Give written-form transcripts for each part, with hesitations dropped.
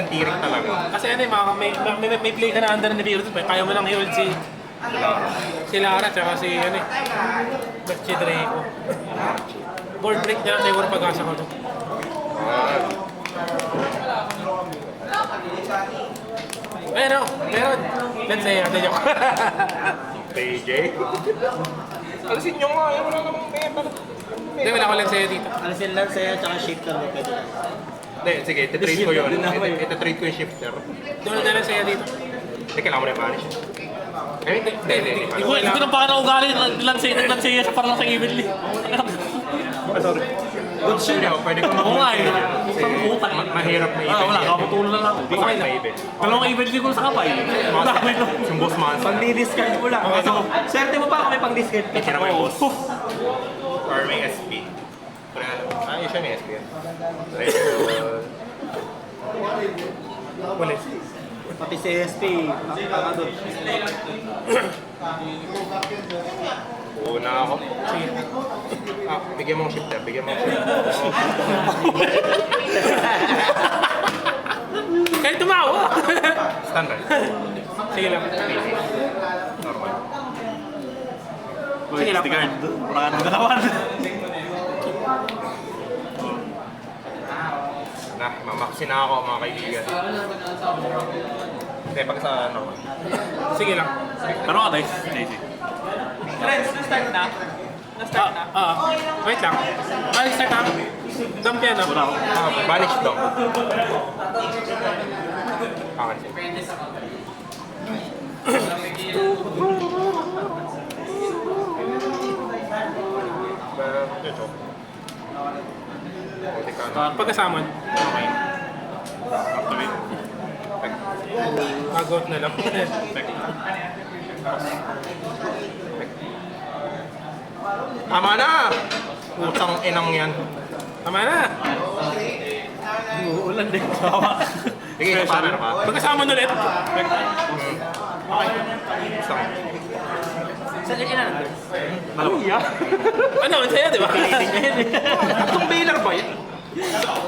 tirik talaga. Kasi ano eh, may play ka na under na Virtus, kaya mo lang i-hold si Lara, tsaka si ano eh, Berchi Draco. Board break na lang siguro pag-asa ko to. Ayun o, meron. Let's say, ate joke. PJ? Alisin nyo nga, wala namang meta. Hindi, wala ko lang sa'yo dito. Alisin lang sa'yo tsaka shifter mo pwede lang. Hindi, sige, ititrade ko yun. Ititrade ko yung shifter. Doon na lang sa'yo dito. Hindi, kailangan mo na yung banish. Hindi. Hindi ko na baka naugali lang sa'yo sa parang sa evenly. Sorry. Good shit nyo, pwede ko Oo nga eh. Mahirap na even. Wala, kaputulong na lang. Okay na even. Dalawang evenly ko sa kapay. Yung boss man. Pang-discard mo lang. Okay, so, Swerte mo pa kung may pang-discard ka. Kira mo yung boss. Or may SP. Yun siya may SP yan. Wala. Pati si SP. Baka doon. Una ako. Sige. Bigyan mo ng shifter. Kahit tumawa! Standard. Sige lang. Normal. Sige lang. Guard. Parang ano galawan. Mamaksi na ako mga kaibigan. Hindi, pag sa normal. Sige lang. Pero ka tayo, JC. Friends, start na. Wait lang. Start na. Dump yan Wala ako. Banish dong. Kasi. Ito. Pagkasamon. Okay. Activate. Mag-out na lang. Tama na! Utang inang yan. Tama na! Uulan din. Sawa. Sige, paano na pa? Pagkasamon ulit. Utang. Saan yung ilan? Ano, ang saya, di ba? Itong bailer ba yan?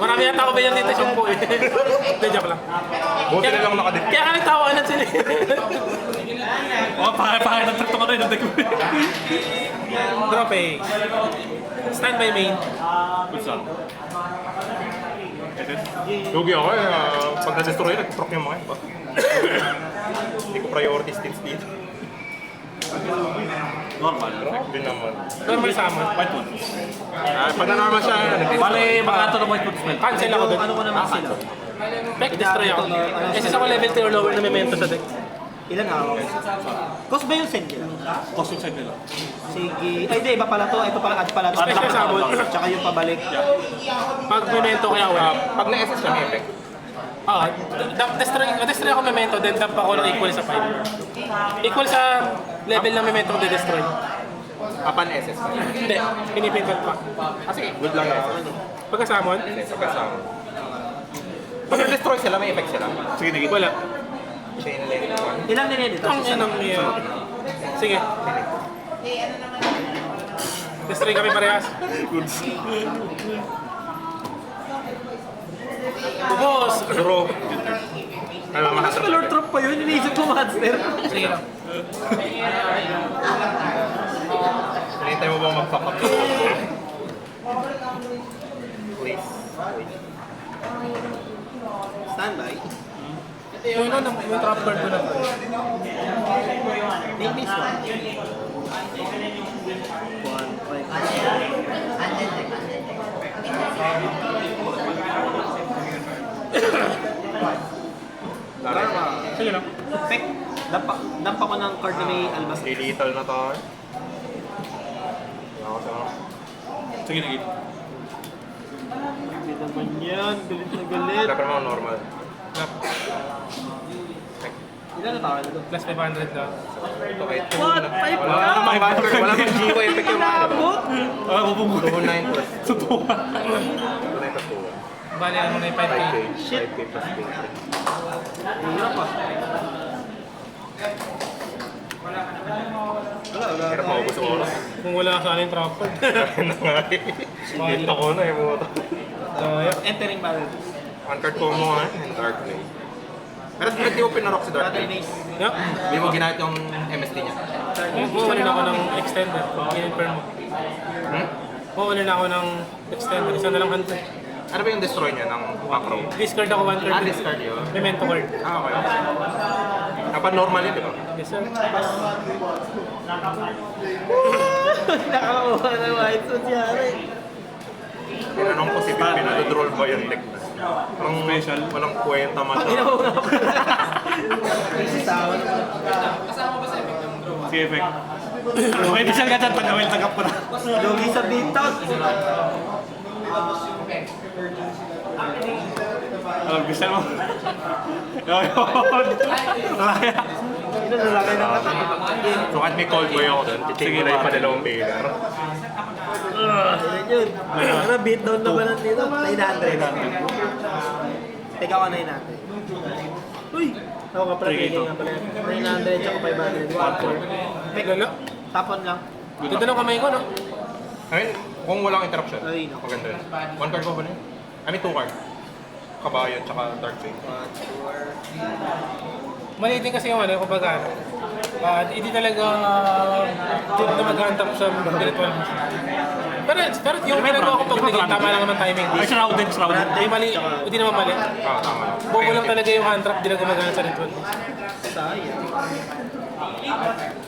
Marami yata ako ba yan dito siyang po eh. Hindi, joke lang. Buti na lang nakadip. Kaya ka nagtawanan sila eh. Pakay ng trakto ko rin. Drop eh. Stand by main. Good song. Lugi ako eh. Pag na-destroy, nag-proc yung mga yun. Hindi ko priority stints dito. Normal. Grabe naman. Normal summon. White one. Pag na-normal siya, Bale, baka ito ng white one spell. Cancel ako doon. Ano ko naman sila? Back destroy ako. Kasi sa ako level 3 or lower na memento sa deck. Ilan ako? Cost ba yung send nila? Costume side nila. Sige. Ay, hindi. Iba pala to. Ito pala add pala. to. Special summon. Tsaka yung pabalik. Pag memento kaya wala. pag na-SS siya, may effect. Destroy ako memento, then dump ako ng equal sa 5. Equal sa level ng memento kung destroy. Apan SS pa. Hindi, pinipindot pa. Sige, good lang SS. Pagka-summon, Kasama. Pag na-destroy sila, may effect sila. Sige, naging. wala. Chain link 1. Ilang din yan dito? Ang inang niya. Sige. Destroy kami parehas. Ubos! Draw. Ay, mamahatrap. Lord Trump pa yun. Iniisip ko monster. Sige lang. Hinintay mo bang mag-fuck up? Please. Standby. Yung ano, yung trap card ko na to. Name is one. Dara. Sige lang. Pek. Dampa ko ng card na may albas. Lilital na to. Sige, naging. Hindi naman yan. Galit na galit. Dapat mo normal. Ilan na tawag na doon? Plus 500 na. Ito kay What? Wala namang banter. Wala namang GY effect yung mga. Labot! Mapupungkot. 2-9 plus. Sutuwa. 2-9 plus 2. Bali, ano na yung 5K. 5K. Shit. 5K plus 2. Hirap ah. Wala. Hirap maubos ang oras. Kung wala ka sana yung trap card. Dito ko na eh. Bumoto. Kaya. Entering battle. One card common and Dark Blade. Pero di mo pinarok si Dark Blade. Yeah. Hindi mo ginamit yung MST niya. Kukunin ako ng extender. In-confirm mo. Hmm? Kukunin ako ng extender. Isa na lang hunter. Ano ba yung destroy niya ng macro? Discard ako 1 card. Discard yun. Memento card. Okay. Dapat normal yun, di ba? Yes, sir. Nakakuha na white suit yari. Tinanong ko si Pimpin, nado-draw ba yung deck na? Parang Special. Walang kwenta man. Inaw nga po. Si Effect. Okay, di siya ganyan. Tagawil-tagap ko na. Lugi sa beatout. Alam, bisa mo. Ayun. Malaya. Ito lalaki ng kata. So kahit may cold boy ako doon, Sige, chiching na yung bakit? padalawang Baylor. Ayun yun. Ano, beatdown na ba lang dito? 900. Teka ko 900. Uy! Ako ka pala, tingin nga pala. 900 tsaka 500. 1-4. May gala. Tapon lang. Ganda ng kamay ko, no? Ayun, kung walang interruption, Ay, no. maganda yun. One card ko ba na yun? I mean, 2 card. Kabayo tsaka Dark Blade. Maliit din kasi yung ano, kumbaga, hindi talaga hindi na mag-hunt up sa virtual. Pero yung ginagawa ko pag naging tama lang naman timing. Ay, shrouded, shrouded. Hindi mali, hindi naman mali. Tama. Bobo lang talaga yung hand trap, hindi na gumagana sa ritual. Sayang.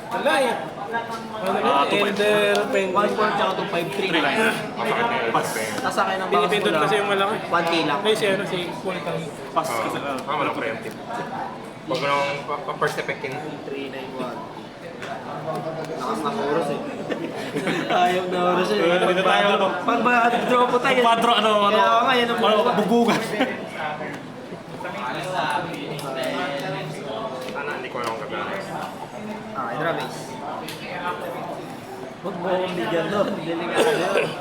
Wala eh. Ano na, Elder, Penguin. 1-4 tsaka 2-5-3 lang. Masakit na yun. Nasa akin ang Pinipindot kasi yung malaki. 1K lang. Ay, si ano, si Kultang. Pass kasi. Walang preemptive. Huwag mo nang pa-first effect in. 391. Nakas na oras eh. Ayaw na oras eh. Dito tayo, ano? Pag draw po tayo. Padro, ano, Kaya ako nga, yan ang bubukas. bubugan. Sana, hindi ko alam kung gagana. Ah, draw base. Huwag mo akong bigyan doon. Delikado yun.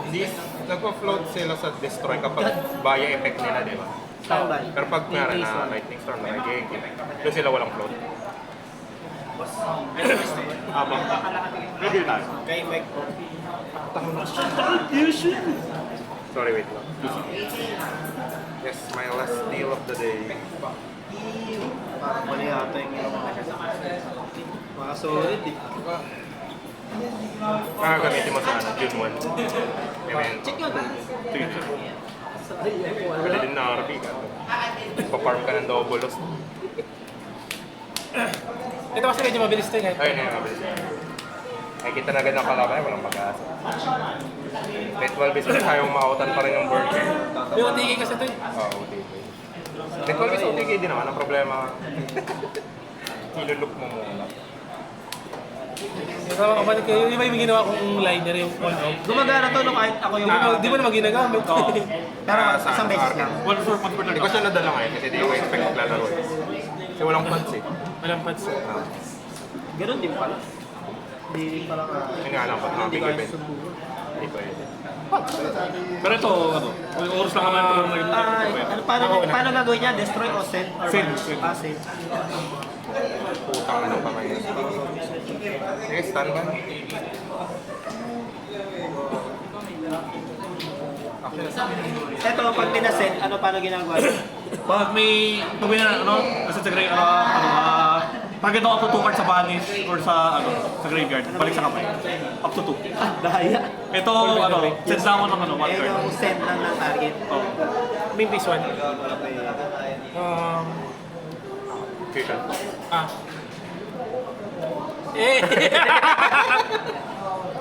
Hindi, nagpa-float sila sa destroy kapag baya effect nila, di ba? Standby. Pero pag meron na lightning storm na nag-game, doon sila walang float. Habang. Pwede tayo. Kay Mike po. Sorry, wait lang. Yes, my last deal of the day. Parang mali yata yung mga solid eh. Gamitin mo sa ano, June 1. Amen. Check nyo doon. Pwede din na RP ka. Pa-farm ka ng double loss. Ito kasi medyo mabilis to eh. Ayun yung mabilis. Ay, kita na agad ng kalaban, walang pag-asa. May 12 is sayang makautan pa rin yung bird. Yung OTK kasi to eh. Oo, OTK. May 12 is OTK din naman. Ang problema, ilulup mo muna. So, kapatid ko, yung iba yung ginawa kong liner, yung on-off. Gumagana to no kahit ako yung... Di mo naman ginagamit. Pero Sa isang beses lang. 1-4 pag Hindi ko siya nadala ngayon kasi hindi ko expect maglalaro eh. Kasi walang funds eh. Walang pads. Ganun din pala. Hindi rin pala ka... Yun nga lang, pag mga Hindi big ka event. susubukan. Hindi pwede. Pero ito, ano, oras lang naman ito ngayon. Ano, paano gagawin niya? Destroy o send? Or Send, what? send. Ah, send. Putang na ng pamay. Sige, stand by. Ito, pag pinasend, ano paano ginagawa? Pag may, pag may, ano, kasi sa graveyard, target ako up to 2 cards sa banish or sa, ano, sa graveyard, balik sa kamay. Up to 2. Ah, dahaya. Ito, ano, send na ako ng, ano, 1 Eh, card. yung send lang ng target. Oh. May base one. Fusion. Eh!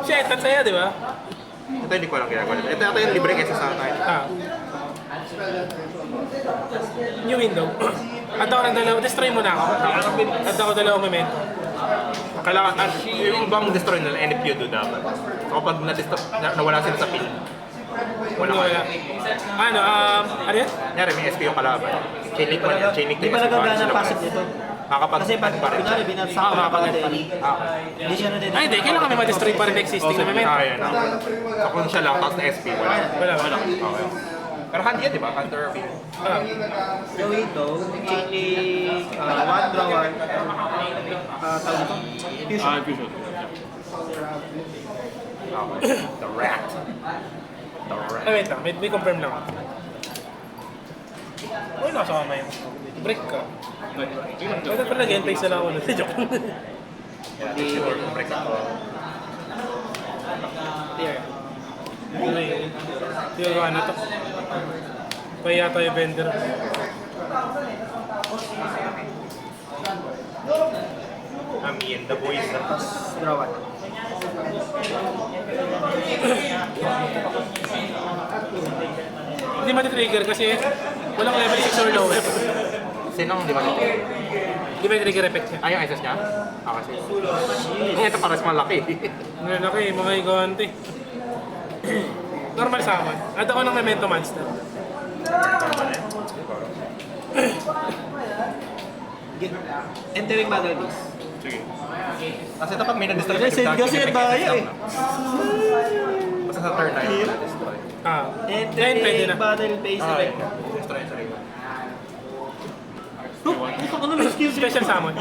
Shit, that's sa'yo, di ba? Ito hindi ko alam ginagawa nito. Ito yung libre kasi sa akin. New window. At ako ng dalawa, destroy mo na ako. At ako dalawang memento. Kailangan, yung bang destroy nila, NFU do dapat. So kapag nawala sila sa pin, wala ka. Ano, ano yan? Kunyari, may SP yung kalaban. Chainik man yan, chainik Di yung pa SP. nagagana passive nito. Makakapag Kasi pag pa rin. kunwari binansa ko makakapag kapag hindi siya na din. Ay, hindi. Kailangan may ma-destroy pa rin existing na memento. Kaya na. So kung siya lang, tapos na SP, wala. Wala. Okay. Pero hand yan, di ba? Hunter P. So ito, chaining, one draw one. Tawag ito? Fusion. Fusion. Okay. The rat. Ay, wait lang. May confirm lang. Uy, nasa kamay mo. Break ka. Wala pa nag-entice na lang ako. Joke. Hindi. break ako. Tier. Yung ano to. Kaya tayo vendor. Me and the boys. Draw one. Hindi mati-trigger kasi walang level 6 or lower. Sinong di ba ito? Hindi may trigger effect niya. Yung SS niya? Kasi. Ito pares malaki. Nalaki, mga igante. Normal summon. Add ako ng Memento Monster. Entering battle base. Sige. Kasi ito pag may na-destroy Send kasi ang daya eh. Basta sa turn na yun na-destroy. Ah. Ngayon pwede Entering na. battle base. Okay. Destroy sa rin. Ito ka na may skill Special summon.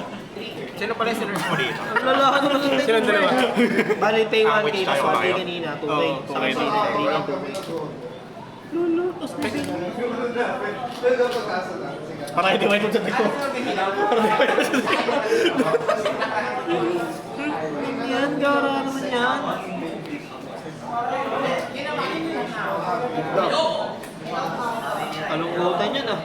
Sino pala yung sinerge mo dito? Ang lalahan naman ng Silang dalawa. Bali, pay 1K, Which tapos tayo 1K tayo? kanina, 2K. Sa kanina, 3K, 2K. Lolo, tapos Para hindi may sa dito. Para hindi may sa dito. yan, gara naman yan. Anong utan yan ah?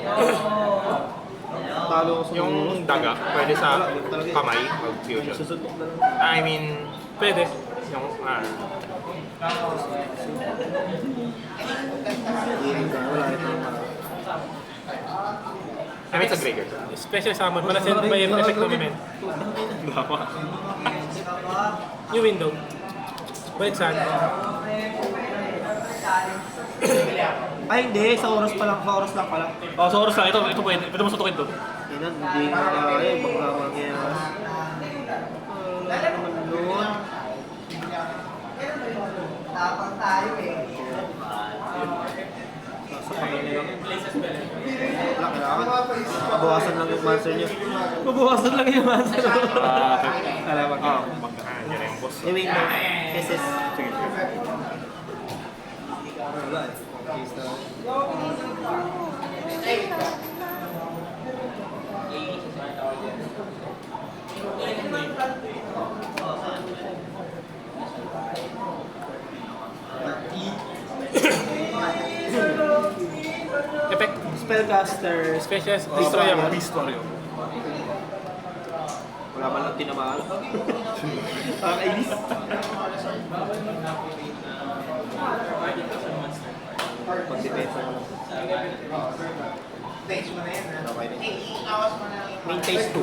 Talo ko sa Yung daga, pwede sa kamay, mag-fusion. susunod na lang. I mean, Pwede. yung, Wala rin naman. I mean, sa Gregor. Special summon. Para send by effect ng event. Baka. New window. Balik saan? Ay hindi, sa oras pa lang, sa oras lang pala. Oh, sa oras lang. Ito pwede. Pwede mo sutukin to. Yan, hindi na kaya, baka mangyayari. Wala naman doon. Sa kanila lang. Wala, kailangan. Mabawasan lang yung monster niya. Mabawasan lang yung monster. Alam mo. Yan na yung boss. Eh, wait lang. SS. Sige. Wala eh. Effect. Spellcaster. Special. Destroy ako. Beast Warrior. Wala man lang tinamaan. Nakakainis. Pag-depensa mo lang. Okay din. Main phase 2.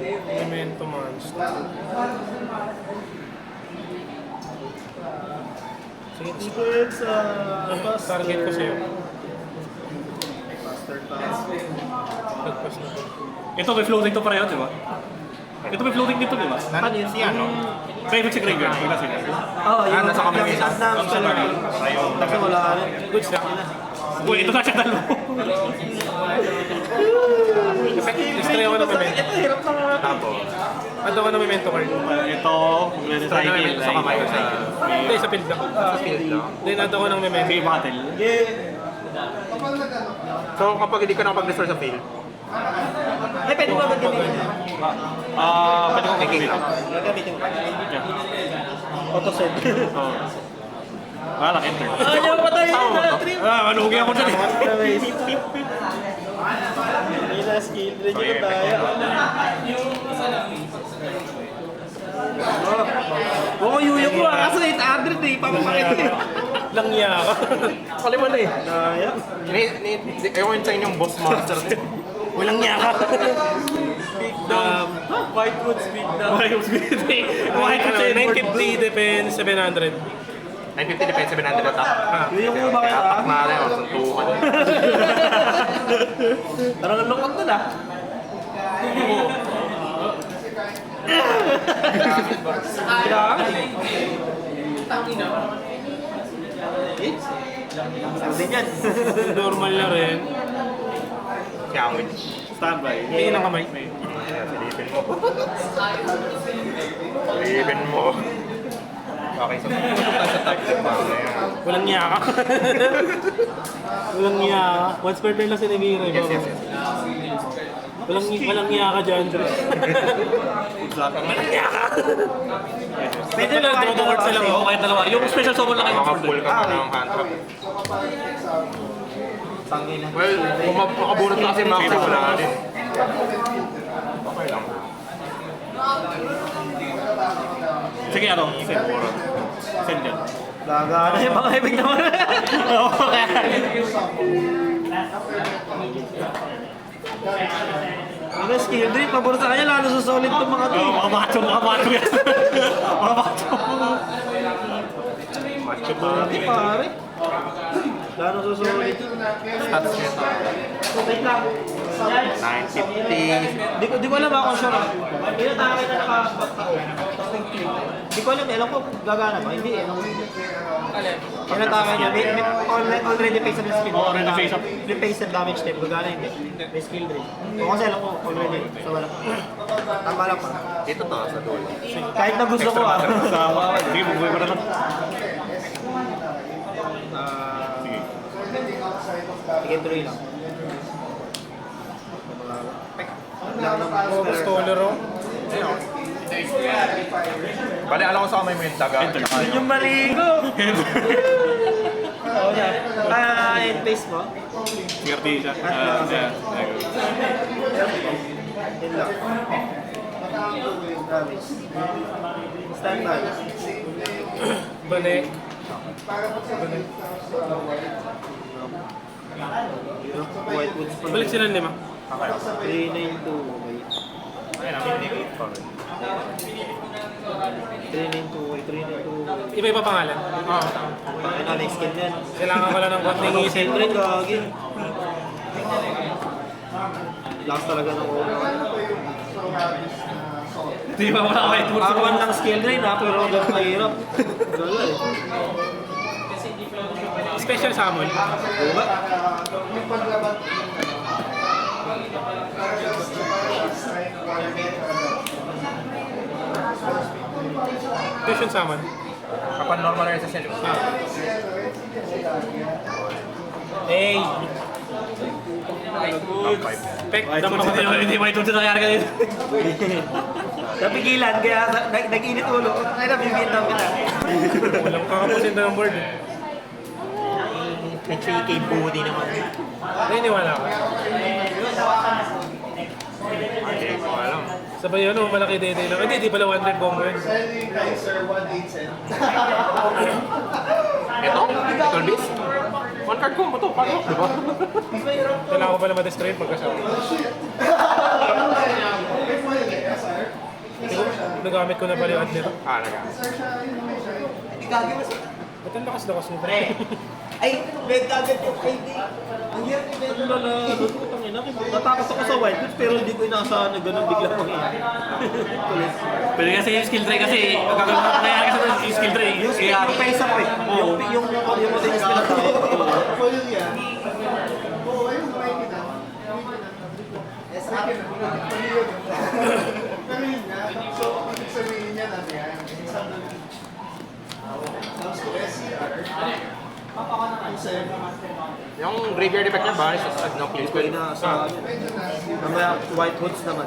Memento Monster. Sige, Secrets, target ko sa'yo. Master Pass. Nagpas na ko. Ito may floating to pareho, di ba? Ito may floating dito, di ba? Ano yun? Si ano? Private si Gregor. Wala sila. Oo, yung nasa kamay yung isa. Snap spell na. Kasi wala ka rin. Goods lang. Uy, ito na siya dalawa. Effect. Destroy ako ng memento. Ito, hirap sa mga. Tapos, Add ako ng memento card. Ito, destroy na yung sa kamay ko sa Hindi, sa field lang. field lang. Then add ako ng memento. May battle. So, kapag hindi ka nakapag-destroy sa field, Ay, pwede mo agad gamitin. Pwede kong gagawin. Gagamitin mo. Yeah. Auto-send. Oh. Wala lang, enter. Ayaw pa tayo na trip. Malugi ako dyan. Hindi na skill. Diretso na tayo. Oo, yuyo ko ah. Kaso 800 eh. Papapakita eh. Langya ako. kaliwan na eh. Naya. Ewan sa inyong boss monster. Walang niya ka. Whitewoods big na. Why yung speed? Why Ano, kasi 950 defense, 700. 950 defensive and 100 attack. Yuyo ko bakit ah? Attack na rin, o suntukan. Parang ang lungkot na ah. Kailangan eh. Sabi niyan. Normal na rin. Sandwich. Standby. Tingin ng kamay. Ayan, si Even mo. Even mo. Okay, so pupunta tayo sa type step mamaya. Walang niya ka. Walang niya ka. Once per turn lang si Nemira. Yes, yes, yes. Walang niya ka dyan. Pwede lang, kahit double dalawa sila. kasi. Oo, kahit dalawa. Yung special summon lang kayo Makapull ka pa ng hand trap. Tangin na. Well, kung makabunot na kasi Maxi, wala na din. Okay lang. Sige, ano? Send. Send yan. Gagana yung mga ibig naman. Ano skill drill, pabor sa kanya, lalo sa solid itong mga to. Oo, mga macho yan. Mga macho. Macho pa. Hindi pare. Lalo sa solid. Stats niya ito. Wait lang. 950. Di ko alam ako sure. Hindi na tayo na Di ko alam ko gagana ba? Hindi eh. Yan ang tama niya. May already face up yung speed. Already face up. May face up damage step. Gagana hindi. May skill drill. O kasi alam ko already. So wala. Tama lang pa. Dito to, sa dulo. Kahit na gusto ko ah. Sige, bubuhay mo na lang. Sige. Sige, tuloy lang. Focus Tolero. Bali, alam ko sa kamay mo yung daga. Yun yung maligo. Oo na. End face mo. Swerte siya. Yeah. Yun lang. Damage. Stand by. Bale. White woods pa. Balik sila 5. 392. Ayun, ang hindi ko. 392. Iba-iba pangalan. Ano, next skill yan. Kailangan ko lang ng konting isip. Sentry, gagi. Last talaga ng oras. Di ba wala white wood sa Ako lang skill drain ha, pero hanggang mahirap. Gala eh. Special summon. Diba? Fusion summon. Kapag normal na sa shelf. Hey! Top 5. Pek, White dapat wood, ako hindi white wood sa nangyari kanina. Napigilan, kaya nag-init ulo. Ay, nabigyan na kita. Walang kakapusin na ng board. May 3K body naman. Naniniwala ka. Hindi ko alam. Sabay yun, malaki day lang. Hindi, di pala 100 bomb yun. Ito? Little Beast? One card combo to, paano? Diba? Kailangan ko pala ma-destroy pagkasama. Nagamit ko na pala yung admit. Naga. Ba't ang lakas-lakas mo? Ay, may target yung KD. Ang hirap yung medyo lala. Natakot ako sa white goods pero hindi ko inaasahan na gano'n bigla mangyayari. Pero kasi yung skill tray kasi, nangyari kasi yung skill tray. Yung face up eh. Yung matinis nila tayo. Yung graveyard effect niya ba? Sa no place Pwede na sa mamaya white hoods naman.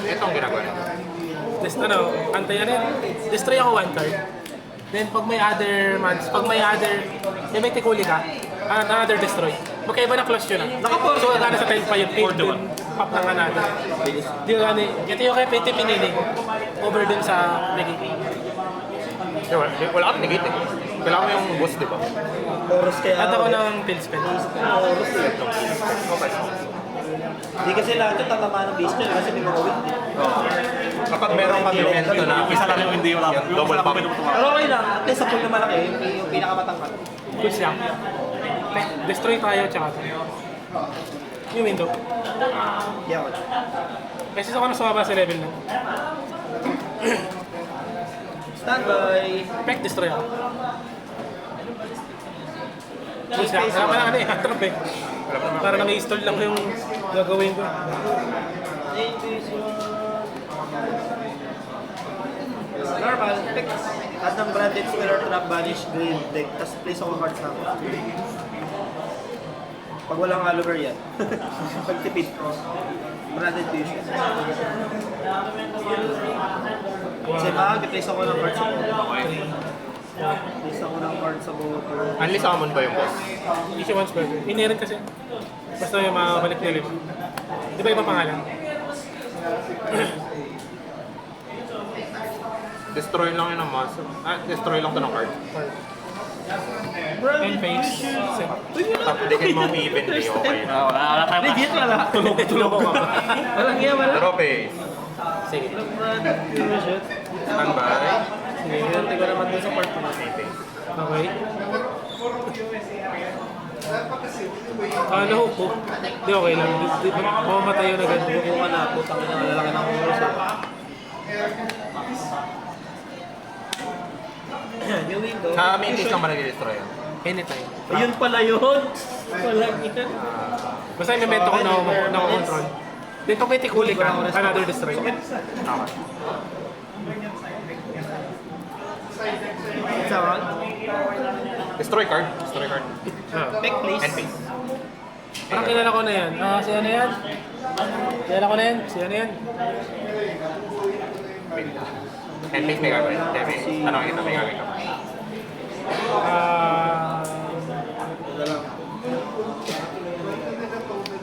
Ito ang ginagawa nito. Antayan yan. Destroy ako 1 card. Then pag may other months, may tikuli ka, another destroy. Magkaiba na clash yun ah. So gana sa 10 pa yun, 8 dun, pop ng another. Di ko gani, ito yung kay Pete Pinili, over dun sa negate. Wala kang negate eh. Kailangan mo yung boss, di ba? Oros kaya. At ako ng field spell. Oros eh. Okay. Hindi kasi lahat yung tatama ng base nila kasi may mga win. Kapag meron kami evento na Isa lang yung hindi, wala. yung double pop. Pero okay lang, at least sa pool na malaki, yung pinakamatangkat. Goods lang. Destroy tayo, tsaka ito. Yung window. Hindi ako. Kasi ako na sumaba sa level na. Standby! Pek, destroy ako. Goods lang. Kaya pala ano eh, trap eh. Para nang i-install lang yung gagawin ko. Intuition! effect. At ng branded spell or trap banish green deck. Tapos place ako cards na ako. Pag walang Oliver yan. Pagtipid. Branded fusion. Kasi mag-place ako ng cards sa board. Place ako ng cards sa board. Unli summon ba yung boss? Easy once per. Inherent kasi. Basta yung makabalik na 5. Di ba iba pangalan? Destroy lang yun ang monster. Destroy lang to ng card. End phase. Set. Tapos dikin mo evenly, okay na. Wala tayo. Legit wala. Tulog ako. Walang iya wala. Draw phase. Sige. Branded fusion. Standby. Sige, hinantay ko naman dun sa part ko. Okay. Nahook ko. Di okay lang. Di ba? Mamamatay yun agad. Buko ka na, putang ina, lalaki ng oras. Yung window. Sa main phase lang ba nag-destroy yan? Anytime. Ayun pala yun! Walang yan. Basta yung memento ko na control. Then pag may tikuli ka, another destroy. Okay. Isa man? Destroy card. Destroy card. Pick please. End phase. Parang kilala ko na yan. Si ano yan? Kilala ko na yan. Si ano yan? End phase may gagawin. Ano kita may gagawin ka?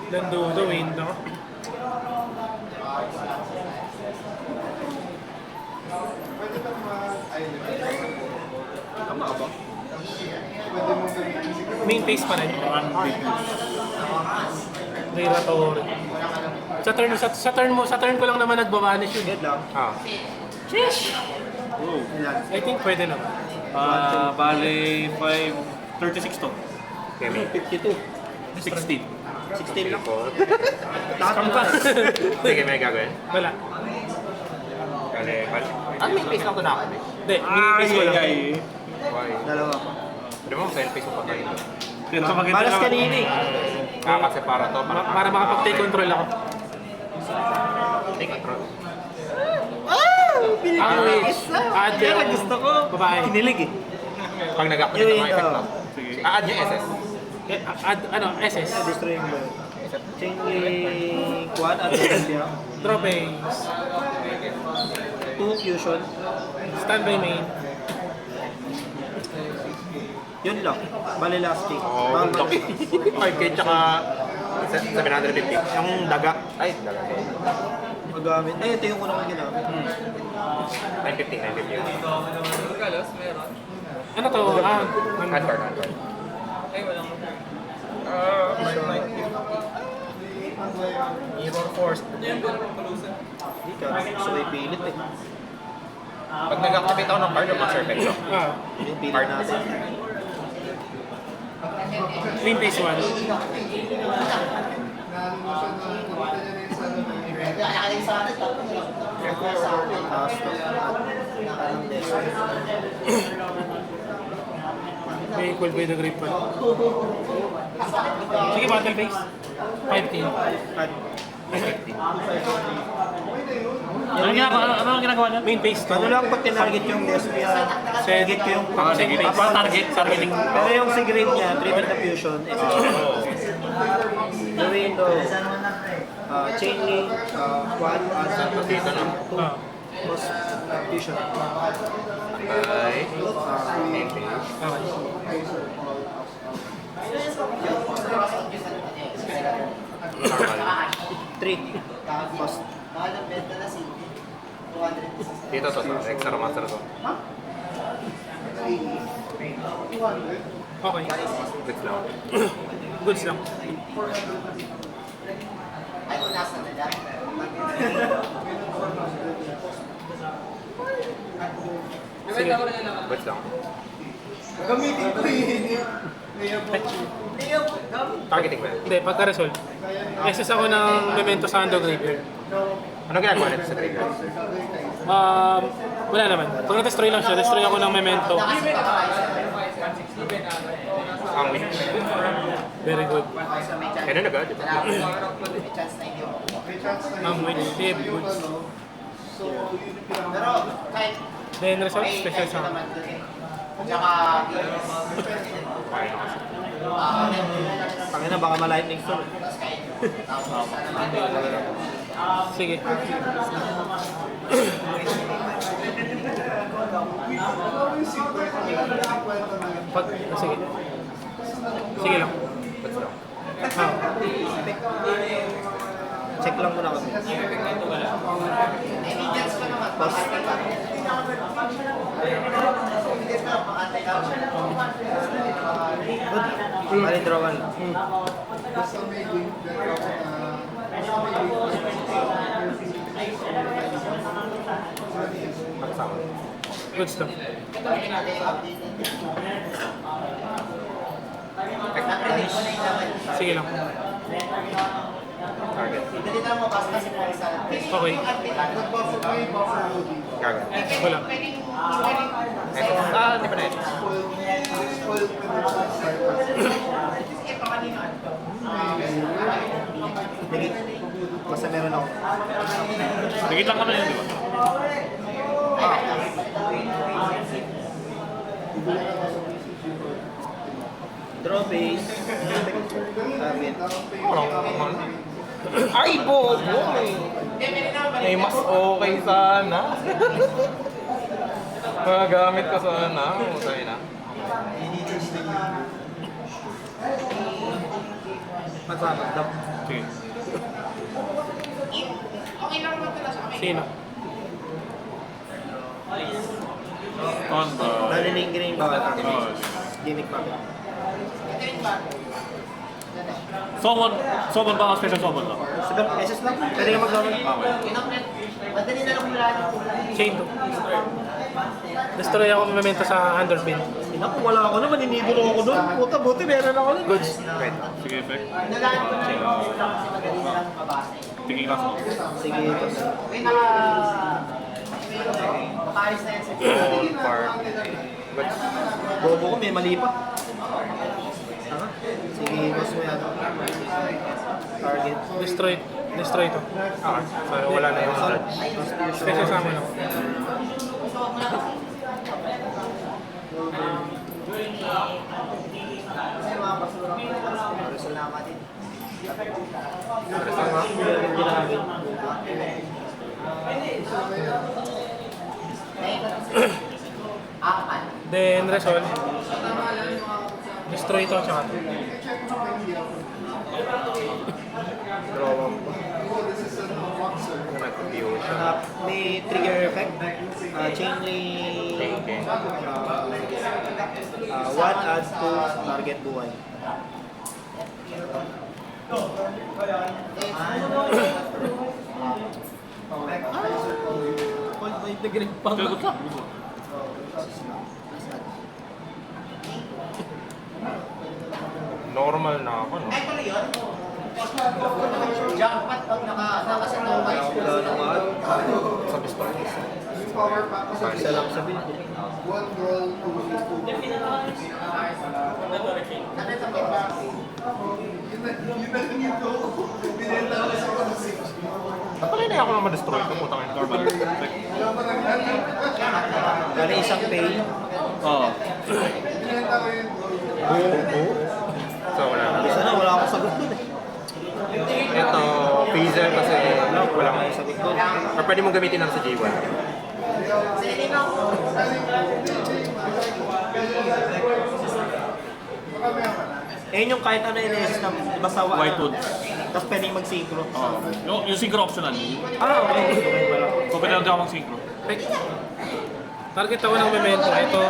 Landudo, window. Tama ka ba? Main phase pa rin. Rirator. Sa turn ko lang naman nagbabanish yun. Get lang. Ilan? I think pwede naman. Bale, 5, 36 to. Okay, may 52. 16. 16 lang. po. Lahat na lang. Sige, may gagawin. Wala. Kali. Main phase lang to na ako. Hindi, main phase ko lang. Why? Dalawa pa. Di ba sa end phase mo patay? Pero sa maganda Balas naman. kanina eh. Kasi para to. Para makapag-take control ako. Take control. Ang witch. Add Kaya yung gusto ko. babae. Kinilig eh. Pag nag-activate ng mga effect mo. Sige. Add yung SS. Add, SS. Destroying mo. Chain link 1 at Olympia. Draw base. 2 fusion. Standby main. Yun lang. Bale last kick. Oo, ang laki. 5K tsaka 750. Yung daga. Ay, daga. Magamit. Ay, ito yung unang ginamit. 950, 950. Ano to? Hand card, hand card. Mirror Force. Hindi ka. Gusto ko ipilit eh. Pag nag-activate ako ng card, yung master effect lang. Yung pilit natin. Main phase 1. Taas to. Anong desk? May equal by the grip pala. Sige, battle phase. 5K. At Ano ang ginagawa niya? Main phase 2. ano lang pag tinarget yung desk niya, target ko yung Sige. Targeting. pero yung si grade niya, triple na fusion, the window, chain link, quad, Dito na. plus fusion. Ay. Main phase. Normal. 3. Plus Dito to, extra master to. Okay. Goods lang. Goods lang. Sige. Goods lang. Targeting ba? Hindi, pagka-resolve. SS ako ng memento sa Ando Graveyard. Ano ginagawa nito sa trigger? Wala naman. Pag na-destroy lang siya, destroy ako ng memento. Ang win. Very good. Kaya na agad, di ba? Ang win, Dave, goods. Then result, special sa Tangina, baka ma-lightning storm. Sige. Sige. Sige lang. Ah. Check lang muna kami. Tapos, good. Bali, draw one. Good stuff. Sige lang. Target. Okay. Gago. Wala. Di pa na yun. Sige. Basta meron ako. Dikit lang kami yun, di ba? Draw base. Target. Ay, bobo! May mas okay sana. Magamit ko sana. Masaya na. Masama. Dap. Sige. Sino? On the... Nalilingering bawal kami. Oh. Gimmick pa. Summon ba ako? Special summon lang. Sabi, SS lang. Pwede ka mag-draw. Chain 2. Destroy ako memento sa underpin. Naku, wala ako naman. Inidolo ako doon. Puta, buti meron ako doon. Goods. Sige, effect. Tingin lang ako. Sige, ito. All part. But, Bobo ko, may mali pa. Tanga. Sige, boss mo yan. Target. Destroy. Destroy to. ah, so wala na yung start. Special sa amin ako. Then resolve. Destroy to tsaka to. Draw one pa. Confusion. May trigger effect. Chain link. Okay. One adds to target buhay. Sagot lang. Normal na ako, no? Sa pistol. Isa lang sa build. Napalay na ako na ma-destroy ito, putang ina. Normal. Effect. Dali isang pay. Oo. So, wala na. Isa na, wala akong sagot dun eh. Ito, phaser kasi wala akong sagot dun. or pwede mong gamitin lang sa J1. Eh yung kahit ano NS na basta Whitewood. Tapos pwedeng mag-synchro. Oo. Yung synchro optional. Okay. So, pwede lang din ako mag-synchro. Target ako ng memento. Ito.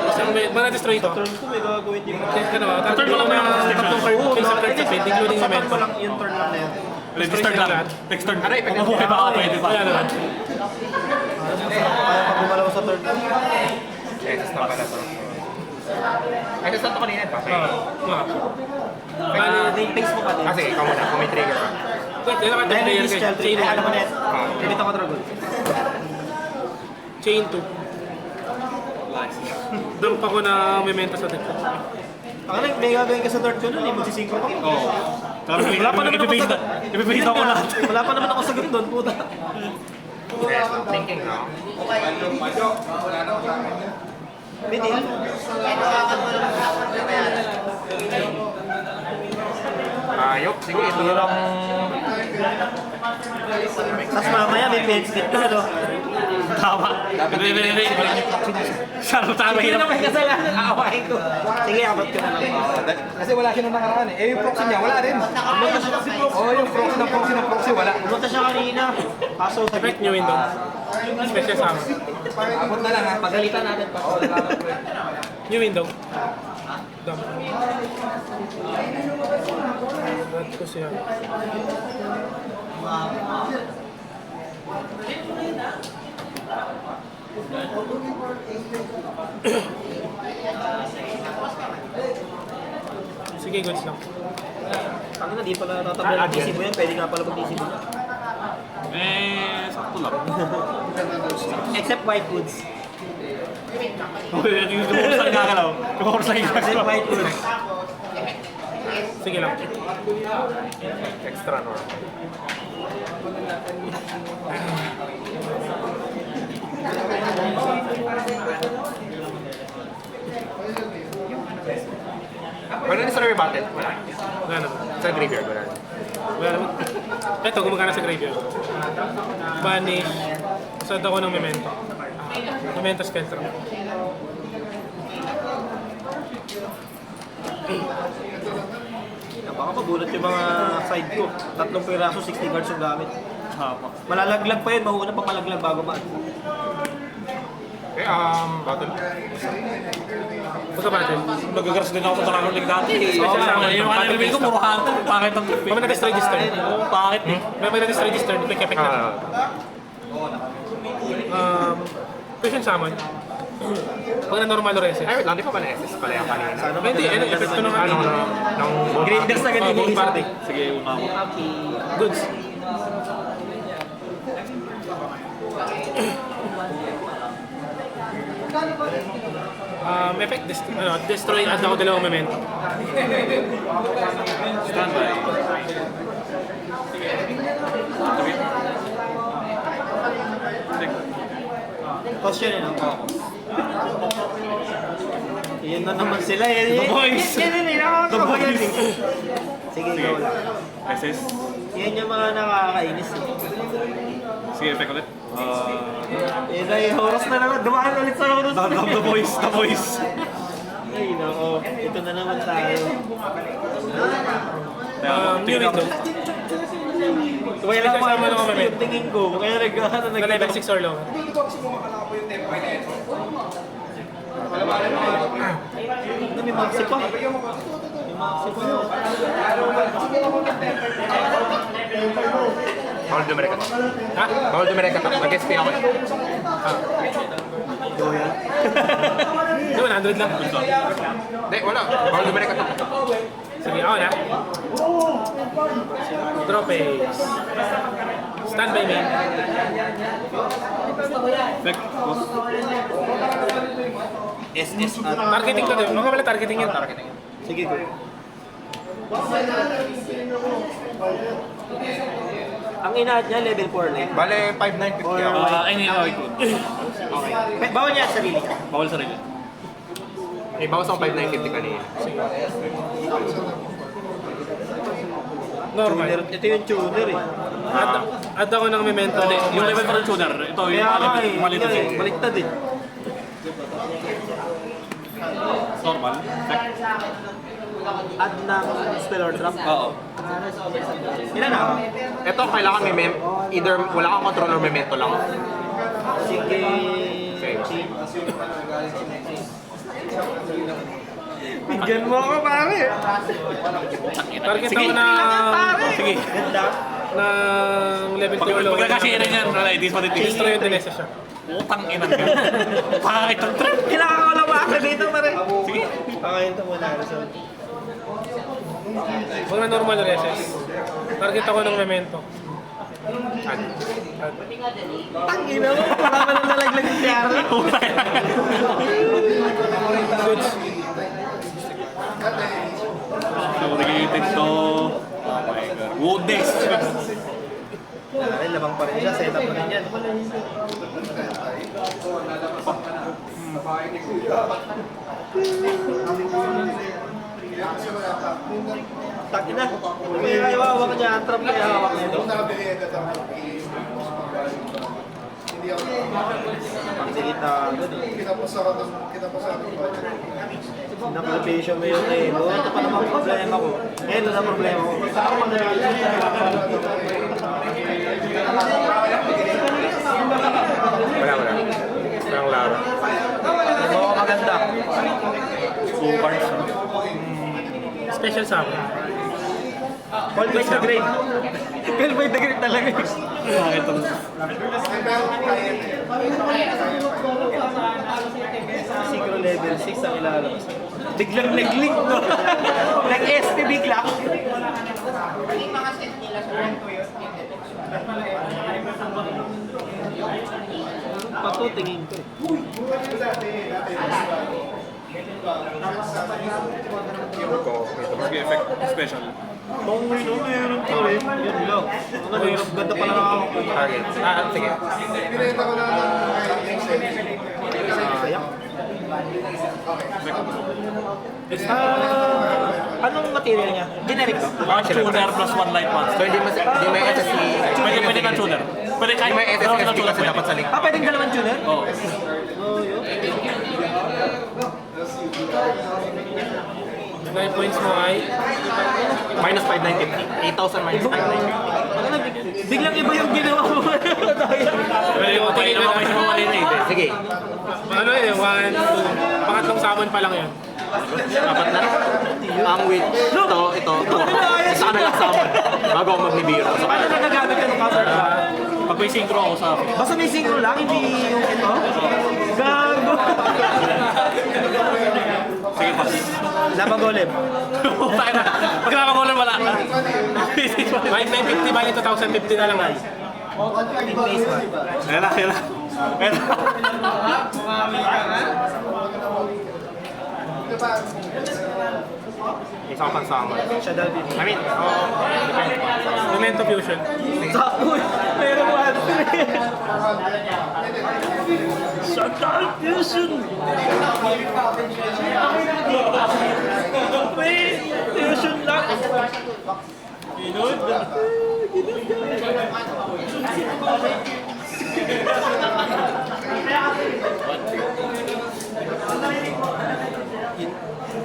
Isang destroy ito. Turn ko may gagawin din. Target Turn ko lang ako may na restriction. tatlong card. Isang card sa field, including Sa turn memento. ko lang, yung turn lang na yan. Next turn lang. Next turn. Aray, Kung mabuhay pa ako, pwede pa. Wala naman. Kaya pag gumalaw sa turn ko. SS na pala to. SS na to kanina, pa. Bali, Name face mo pa din. Kasi ikaw muna, kung may trigger ka. Dahil naman Dahil player yung kayo. spell Chain 3, ay alam mo na yan. 1. Gamit ako dragon. Chain 2. Dump ako na memento sa deck. Ang may gagawin ka sa turn ko nun eh, magsisynchro ka. Oo. Wala pa naman ako Ipipface ako lahat. Wala pa naman ako sagot doon, puta. Thinking, no? Bitin. Ayok, sige, ito lang. Tapos mamaya may penskit na, no? Tama. Hindi. Saan tama Sige hirap? na may kasalanan, aawain ko. Sige, abot ko na lang. Kasi wala siya nung nakaraan eh. Eh yung proxy niya, wala rin. Oo, yung proxy ng proxy, wala. Pumunta siya kanina. Kaso, Effect new window. Special sama. Abot na lang ha. pagalitan natin pa. New window. Dump. Ba't ko siya? Sige, goods lang. Ang na, di pala tatabla ng PC mo yan. Pwede nga pala mag-PC mo. Sakto lang. Except white goods. Yung oras lang gagalaw. Yung oras lang Except gagalaw. white goods. Sige lang. Extra normal. Wala na sa rare battle? Wala. Wala naman. Sa graveyard, wala. Wala naman. Ito, gumagana sa graveyard. Banish. Usad ako ng Memento. Memento Spectrum. Baka mabulat yung mga side ko. 3 piraso, 60 cards yung gamit. Malalaglag pa yun, mauna pa malaglag bago ma. Okay, battle. Pagka battle. Nagagaras din ako sa Dragon League dati. Oo, Yung mga nabibili ko, puro hunter. Pangit ang tip. Pag nag-destroy this turn. Pangit eh. May nag-destroy this turn, quick effect na. Fusion Summon. Pag na normal Oreses. Ay, wait lang, di pa ba na-SS pala yung kanina? Hindi, effect to ng Ng Grinders na ganito Gold party. Sige, una ako. Goods. Effect, destroy at ako dalawang memento. Standby. Question yun, no? Yan na naman sila eh. The boys. Yan eh, nakakaba yan eh. Sige, go lang. SS. Yan yung mga nakakainis eh. Sige, effect ulit. Yan ay, oras na naman. Dumaan ulit sa oras. The boys. The boys. Ay, nako. Ito na naman tayo. New window. Kaya lang Kasama ng ako mga yung tingin ko. Kaya nag-ano Sa level 6 or lower. May maxi pa. May maxi pa. Bawal dumireka to. Ha? Bawal dumireka to. Mag-SP ako. Go yan. Hindi, 100 lang. Hindi, wala. Bawal dumireka to. Sige, ako na. Drop phase. Stand by me. Effect. SS at. Targeting to din. Mga pala targeting yan. Sige, go. Ang inaad niya, level 4 na yun. Bale, 5,950 ako. Ay, hindi. Okay. Bawal niya sa sarili niya. Bawal sarili. May bawas ako 5,950 kanina. Normal. Tuner. Ito yung tuner eh. Add ako ng memento. Hindi, yung level pa ng tuner. Ito, yung Kaya nga eh. maliit Kaya eh, kasi. baliktad eh. Normal. Effect. Add ng spell or trap. Oo. Ilan na? Ito, kailangan may either wala kang control or memento lang. Sige. Bigyan mo ako pare. Target Sige. ako na... Sige. Ganda. ng level 2 or lower. Pagkakasiya rin yan, wala, hindi pa rin Destroy yung Dinesa siya. Utang ina ka. Pangit ang trap. Kailangan ko lang makasa dito pare. Sige. Okay, ito muna. Mga normal reses. Target ako ng memento. Tangina mo. Wala ka nang nalaglag yung Tiara. Goods. So, related to... Oh my God. Woodness. Ay, labas lang pa rin siya, setup pa rin yan. Taki na. May hawak niya, ang trap niya hawak nito. Pakikita agad eh. Nakalipisyon mo yung ego. Ito pa naman problema ko. Ito na problema ko. Wala. Walang laro. Ito ako maganda. Two cards. Special summon. Call by the grade. Call by the grade talaga eh. Ito. Siguro level 6 ang ilalabas. Biglang nag-link, no? Nag-SP bigla. Patutingin ko. Mag effect special. Kung meron ko rin, yun lang. Ang hirap, ganda pala nakakawak ko. Target. Sige. Sayang. Anong material niya? Generic to? Tuner plus one light one. So hindi may SSC. Pwede ng tuner. Pwede kahit Hindi may SSC kasi dapat sa link. Pwedeng dalawang tuner? Oo. Oo, yun. 9 points mo ay Minus 5,950. 8,000 minus 5,950. Biglang iba yung ginawa mo. Pwede mo pwede naman may mga rin eh. Sige. ano eh, 1, 2, pangatlong summon pa lang yun. Apat na. Ang wait. Ito. Isa na lang summon. Bago ako magnibiro. So, Paano nagagamit ka ng cover? Pag may synchro ako sa Basta may synchro lang, hindi yung ito. Gago. sige pas. Labang golem. Pag nakabolan wala ka. May 50, bali 2,050 na lang ay. Ayan na. Ayan na. isa ko pang summon. Siya daw din. I mean, depende. Memento Fusion. Sakto. Meron 1-3. Shutdown fusion. Wait, fusion lang. Ginod.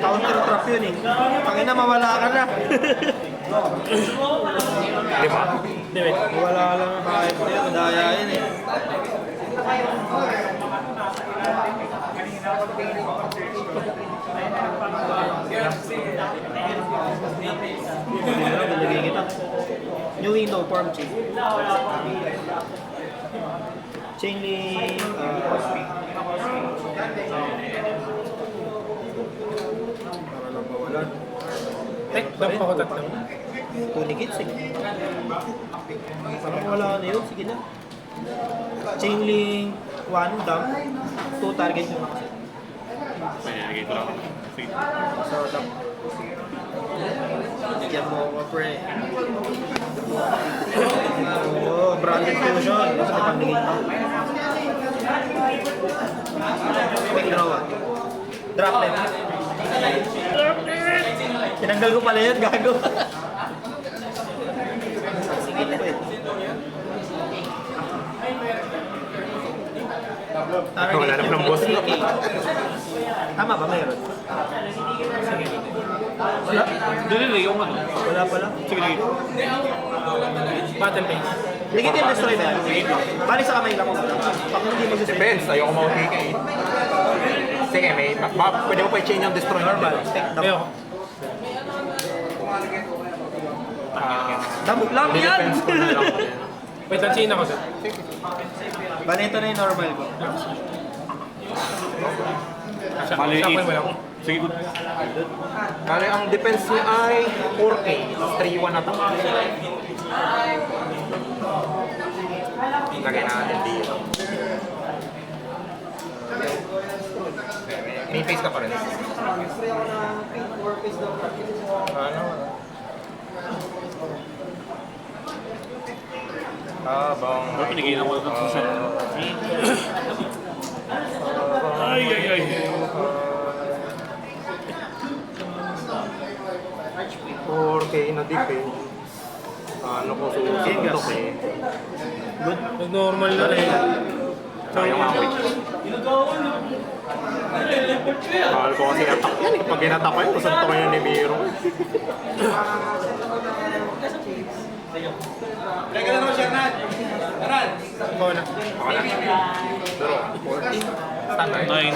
Counter trap yun eh. Pangina, mawala ka na. Lima. Hindi, wait. Wala lang ang kahit na yun. Madaya yun eh. Nilagay kita. New window, form chain. Chain link. Para lang mawalan. Dump ako tatlo. Tunikit, sige. Parang wala na yun, sige na. Chain link, 1 dump, 2 target yung kasi. Pwede lagay ko lang. Sige. So, dump. Yan mo ako, pre. Oo, branded fusion. Kasi may pangligid pa. Quick draw 1. Drop left. Tinanggal ko pala yun, gago. Sige na eh. Wala na ng boss. Tama ba mayroon? Wala? Dili, yung ano. Wala pala. Sige, sige. Battle phase. Ligit yung destroy na yan. Bali sa kamay lang ko. Pag hindi mag-destroy. Depends. Ayoko mautik eh. Sige, pwede mo pa i-chain yung destroy normal. Ayoko. Damog lang yan! Depends ko na lang. Wait, unchain ako doon. Bali ito na yung normal ko. Maliit. Shuffle mo lang. Sige, good. Kali ang defense niya ay 4K. 3-1 na to. Lagay natin dito. May face ka pa rin. Ano? Habang Pero pinigilan ko ito sa set. Ay, ay, ay. 4K na dip eh. Ano ko susuntok eh. Normal na rin. Sayang ako eh. Mahal ko kasi attack yan eh. Pag inattack ko yun, susuntok ko yun ni Miro. Ikaw na. Okay na. Pero 14. Standard. 9,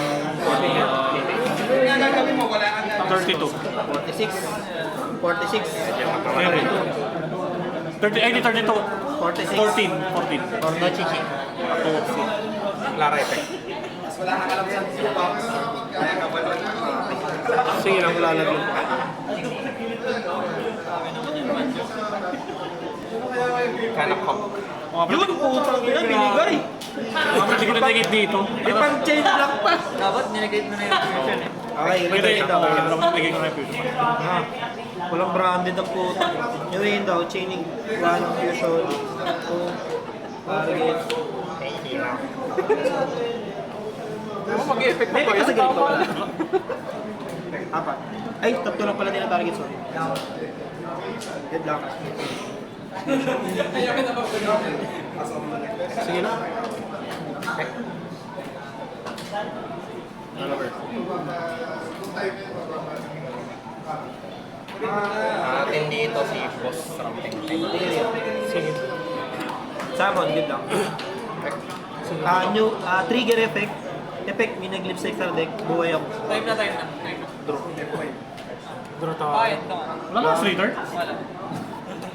32. 46. 46. Meron. 30, ay, di 32. 46. 14. 14. Torno Chichi. Lara effect. Sige lang, lalagyan. Kind of pop. Yun, putang ina, binigay. Mga pwede ko na-negate dito. May pang-chain lock pa. Dapat nilagay na yung fusion eh. Okay, Pwede, retain daw. nagay ko na yung fusion. Ah, walang branded ang puta. Yun daw, chaining, one, fusion, two, target. Ano mag-effect mo May ba kasi yun? ganito. Apat. Ay, tatlo lang pala din ang target, sorry. Good luck. Sige na. Atin dito si Boss something. Sige. Salmon, good luck. New trigger effect. Effect, may nag-lip sa extra deck. Buhay ako. Time na. Time na. Draw tayo. Bakit ito? Wala ka slater? Wala.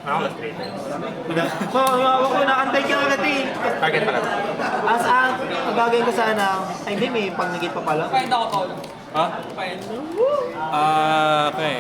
Ako na straight. Ako ko, nakantay ka agad eh. Target pala. Ang gagawin ko sana, ay hindi, may pang-negate pa pala. Find ako, Paul. Ha? Find. Okay.